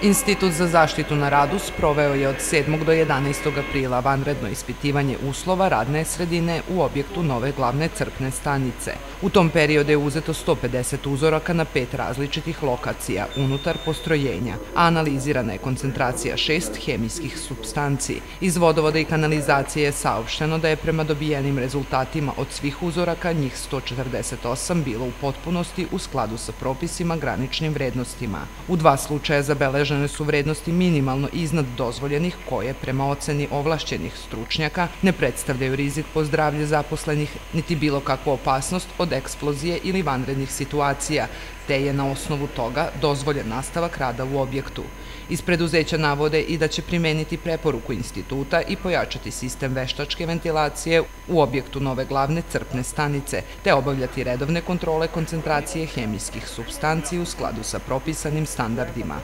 Institut za zaštitu na radu sproveo je od 7. do 11. aprila vanredno ispitivanje uslova radne sredine u objektu nove glavne crpne stanice. U tom periodu je uzeto 150 uzoraka na 5 različitih lokacija unutar postrojenja, a analizirana je koncentracija 6 hemijskih supstanci. Iz vodovoda i kanalizacije je saopšteno da je prema dobijenim rezultatima od svih uzoraka njih 148 bilo u potpunosti u skladu sa propisima graničnim vrednostima. U 2 slučaja zabeležene su vrednosti minimalno iznad dozvoljenih koje, prema oceni ovlašćenih stručnjaka, ne predstavljaju rizik po zdravlje zaposlenih niti bilo kakvu opasnost od eksplozije ili vanrednih situacija, te je na osnovu toga dozvoljen nastavak rada u objektu. Iz preduzeća navode i da će primeniti preporuku instituta i pojačati sistem veštačke ventilacije u objektu nove glavne crpne stanice, te obavljati redovne kontrole koncentracije hemijskih supstanci u skladu sa propisanim standardima.